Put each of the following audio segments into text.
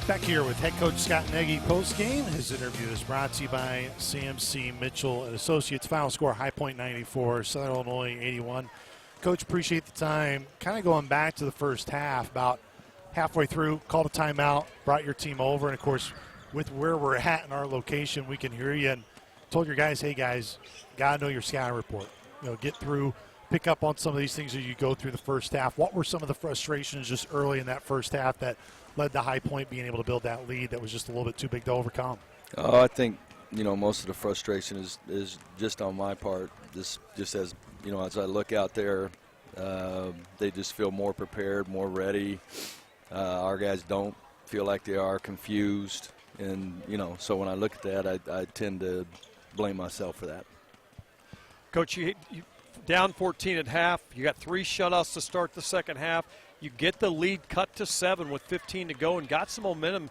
Back here with head coach Scott Nagy post-game. His interview is brought to you by CMC Mitchell and Associates. Final score, High Point 94, Southern Illinois 81. Coach, appreciate the time. Kind of going back to the first half, about halfway through, called a timeout, brought your team over, and of course, with where we're at in our location, we can hear you, and told your guys, hey guys, gotta know your scouting report. You know, get through, pick up on some of these things as you go through the first half. What were some of the frustrations just early in that first half that led to High Point being able to build that lead that was just a little bit too big to overcome? Oh, I think, you know, most of the frustration is just on my part. Just as, you know, as I look out there, they just feel more prepared, more ready. Our guys don't feel like they are, confused. And, you know, so when I look at that, I tend to blame myself for that. Coach, you down 14 at half. You got 3 shutouts to start the second half. You get the lead cut to 7 with 15 to go and got some momentum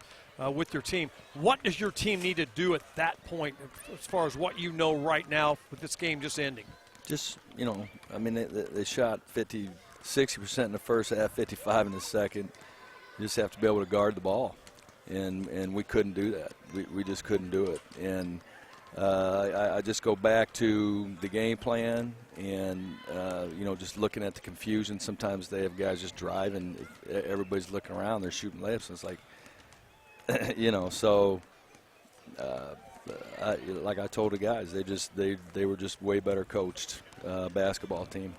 with your team. What does your team need to do at that point as far as what you know right now with this game just ending? Just, you know, I mean, they shot 60% in the first half, 55 in the second. You just have to be able to guard the ball. And we couldn't do that. We just couldn't do it. And I just go back to the game plan and, you know, just looking at the confusion. Sometimes they have guys just driving. Everybody's looking around. They're shooting layups. And it's like, you know, so like I told the guys, they were just way better coached basketball team.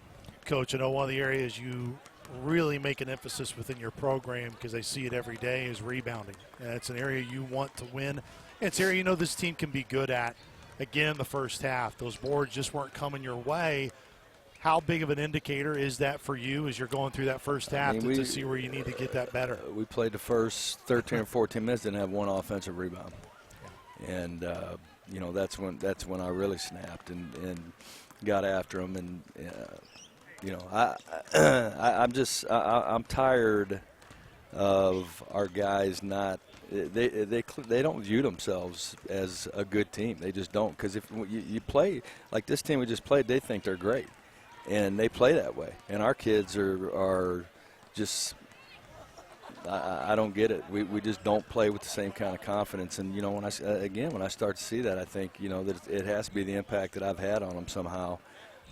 Coach, I know one of the areas you really make an emphasis within your program, because I see it every day, is rebounding. And it's an area you want to win. It's an area you know this team can be good at. Again, in the first half, those boards just weren't coming your way. How big of an indicator is that for you as you're going through that first half to see where you need to get that better? We played the first 13 or 14 minutes, didn't have one offensive rebound. And, you know, that's when I really snapped and got after them. And, you know, I'm tired of our guys not. They don't view themselves as a good team. They just don't. Because if you play like this team we just played, they think they're great, and they play that way. And our kids are just. I don't get it. We just don't play with the same kind of confidence. And you know, when I start to see that, I think, you know, that it has to be the impact that I've had on them somehow.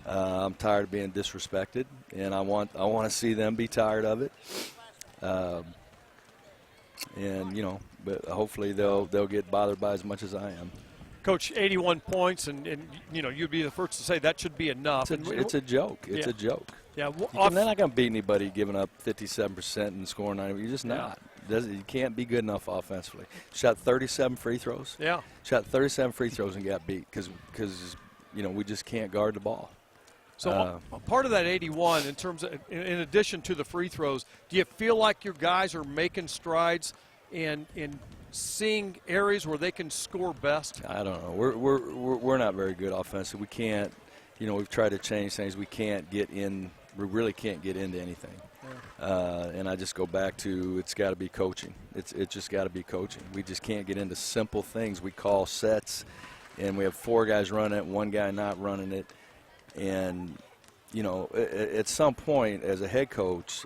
I'm tired of being disrespected, and I want to see them be tired of it. And you know, but hopefully they'll get bothered by as much as I am. Coach, 81 points, and you know, you'd be the first to say that should be enough. It's a joke. It's a joke. Yeah, they're not going to beat anybody giving up 57% and scoring 90. You're just not. You can't be good enough offensively. Shot 37 free throws. Yeah. Shot 37 free throws and got beat because you know, we just can't guard the ball. So part of that 81, in terms of, in addition to the free throws, do you feel like your guys are making strides in seeing areas where they can score best? I don't know. We're not very good offensively. We can't. You know, we've tried to change things. We can't get in. We really can't get into anything. Yeah. And I just go back to it's got to be coaching. It's just got to be coaching. We just can't get into simple things. We call sets, and we have 4 guys running it, 1 guy not running it. And, you know, at some point as a head coach,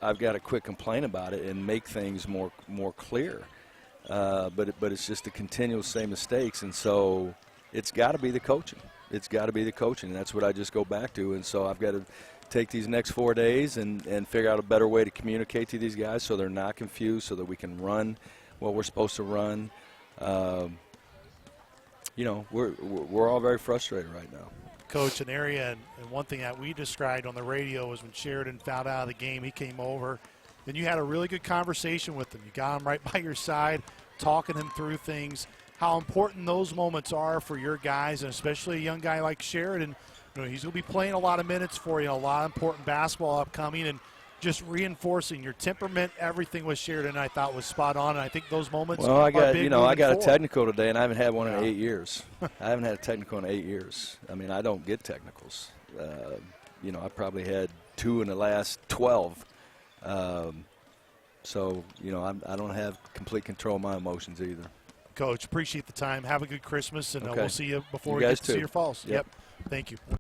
I've got to quit complaining about it and make things more clear. But it's just the continual same mistakes. And so it's got to be the coaching. It's got to be the coaching. And that's what I just go back to. And so I've got to take these next 4 days and figure out a better way to communicate to these guys so they're not confused, so that we can run what we're supposed to run. You know, we're all very frustrated right now. Coach, an area, and one thing that we described on the radio was when Sheridan fouled out of the game, he came over, and you had a really good conversation with him. You got him right by your side, talking him through things, how important those moments are for your guys, and especially a young guy like Sheridan. You know, he's going to be playing a lot of minutes for you, a lot of important basketball upcoming, and just reinforcing your temperament, everything with Sheridan, I thought was spot on. And I think those moments. Well, I got forward. a technical today, and I haven't had one in 8 years. I haven't had a technical in 8 years. I mean, I don't get technicals. You know, I probably had 2 in the last 12. So you know, I don't have complete control of my emotions either. Coach, appreciate the time. Have a good Christmas, and okay. We'll see you before you we get to too. see your falls. Yep. Thank you.